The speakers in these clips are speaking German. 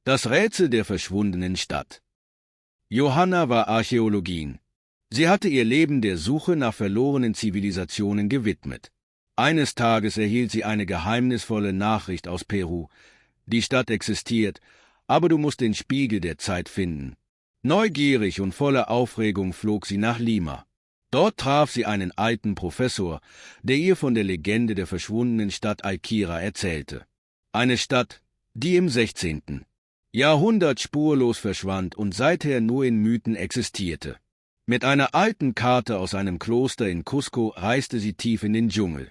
Das Rätsel der verschwundenen Stadt. Johanna war Archäologin. Sie hatte ihr Leben der Suche nach verlorenen Zivilisationen gewidmet. Eines Tages erhielt sie eine geheimnisvolle Nachricht aus Peru. Die Stadt existiert, aber du musst den Spiegel der Zeit finden. Neugierig und voller Aufregung flog sie nach Lima. Dort traf sie einen alten Professor, der ihr von der Legende der verschwundenen Stadt Alkira erzählte. Eine Stadt, die im 16. Jahrhundert spurlos verschwand und seither nur in Mythen existierte. Mit einer alten Karte aus einem Kloster in Cusco reiste sie tief in den Dschungel.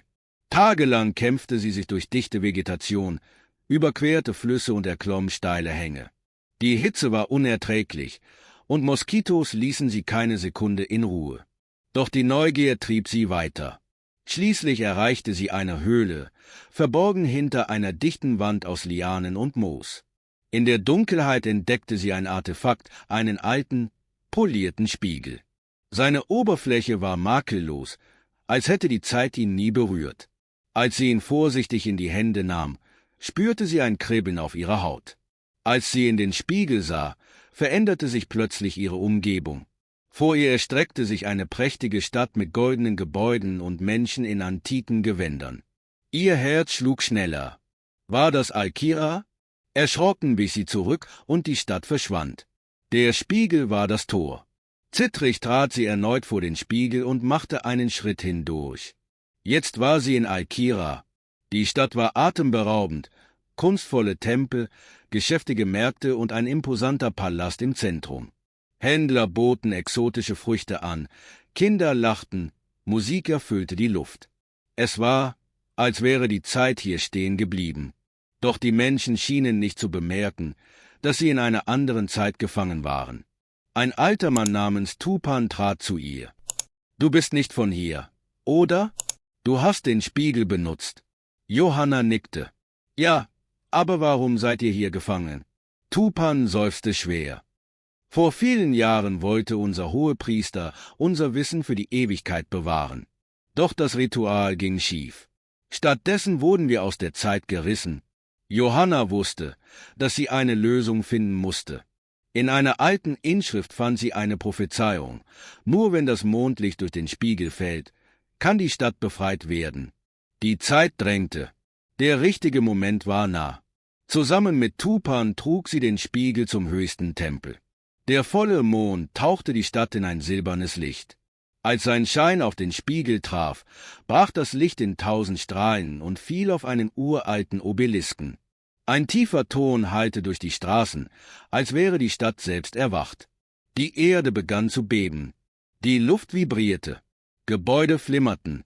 Tagelang kämpfte sie sich durch dichte Vegetation, überquerte Flüsse und erklomm steile Hänge. Die Hitze war unerträglich, und Moskitos ließen sie keine Sekunde in Ruhe. Doch die Neugier trieb sie weiter. Schließlich erreichte sie eine Höhle, verborgen hinter einer dichten Wand aus Lianen und Moos. In der Dunkelheit entdeckte sie ein Artefakt, einen alten, polierten Spiegel. Seine Oberfläche war makellos, als hätte die Zeit ihn nie berührt. Als sie ihn vorsichtig in die Hände nahm, spürte sie ein Kribbeln auf ihrer Haut. Als sie in den Spiegel sah, veränderte sich plötzlich ihre Umgebung. Vor ihr erstreckte sich eine prächtige Stadt mit goldenen Gebäuden und Menschen in antiken Gewändern. Ihr Herz schlug schneller. War das Alkira? Erschrocken wich sie zurück und die Stadt verschwand. Der Spiegel war das Tor. Zittrig trat sie erneut vor den Spiegel und machte einen Schritt hindurch. Jetzt war sie in Alkira. Die Stadt war atemberaubend, kunstvolle Tempel, geschäftige Märkte und ein imposanter Palast im Zentrum. Händler boten exotische Früchte an, Kinder lachten, Musik erfüllte die Luft. Es war, als wäre die Zeit hier stehen geblieben. Doch die Menschen schienen nicht zu bemerken, dass sie in einer anderen Zeit gefangen waren. Ein alter Mann namens Tupan trat zu ihr. »Du bist nicht von hier, oder? Du hast den Spiegel benutzt.« Johanna nickte. »Ja, aber warum seid ihr hier gefangen?« Tupan seufzte schwer. »Vor vielen Jahren wollte unser Hohepriester unser Wissen für die Ewigkeit bewahren. Doch das Ritual ging schief. Stattdessen wurden wir aus der Zeit gerissen.« Johanna wusste, dass sie eine Lösung finden musste. In einer alten Inschrift fand sie eine Prophezeiung. Nur wenn das Mondlicht durch den Spiegel fällt, kann die Stadt befreit werden. Die Zeit drängte. Der richtige Moment war nah. Zusammen mit Tupan trug sie den Spiegel zum höchsten Tempel. Der volle Mond tauchte die Stadt in ein silbernes Licht. Als sein Schein auf den Spiegel traf, brach das Licht in 1000 Strahlen und fiel auf einen uralten Obelisken. Ein tiefer Ton hallte durch die Straßen, als wäre die Stadt selbst erwacht. Die Erde begann zu beben. Die Luft vibrierte. Gebäude flimmerten.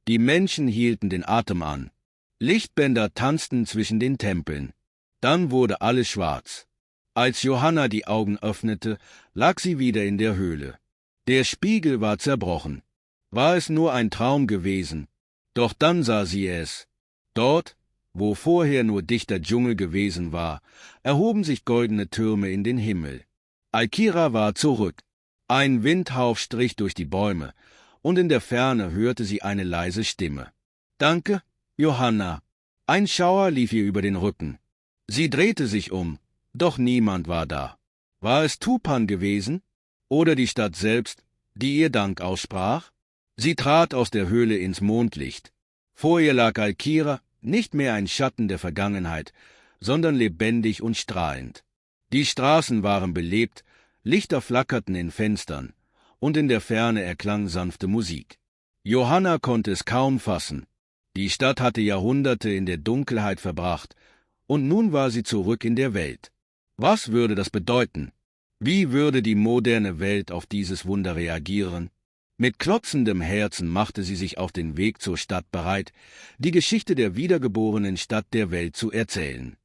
Die Menschen hielten den Atem an. Lichtbänder tanzten zwischen den Tempeln. Dann wurde alles schwarz. Als Johanna die Augen öffnete, lag sie wieder in der Höhle. Der Spiegel war zerbrochen. War es nur ein Traum gewesen? Doch dann sah sie es. Dort, wo vorher nur dichter Dschungel gewesen war, erhoben sich goldene Türme in den Himmel. Alkira war zurück. Ein Windhauch strich durch die Bäume, und in der Ferne hörte sie eine leise Stimme. »Danke, Johanna.« Ein Schauer lief ihr über den Rücken. Sie drehte sich um, doch niemand war da. War es Tupan gewesen? Oder die Stadt selbst, die ihr Dank aussprach? Sie trat aus der Höhle ins Mondlicht. Vor ihr lag Alkira, nicht mehr ein Schatten der Vergangenheit, sondern lebendig und strahlend. Die Straßen waren belebt, Lichter flackerten in Fenstern, und in der Ferne erklang sanfte Musik. Johanna konnte es kaum fassen. Die Stadt hatte Jahrhunderte in der Dunkelheit verbracht, und nun war sie zurück in der Welt. Was würde das bedeuten? Wie würde die moderne Welt auf dieses Wunder reagieren? Mit klotzendem Herzen machte sie sich auf den Weg zur Stadt bereit, die Geschichte der wiedergeborenen Stadt der Welt zu erzählen.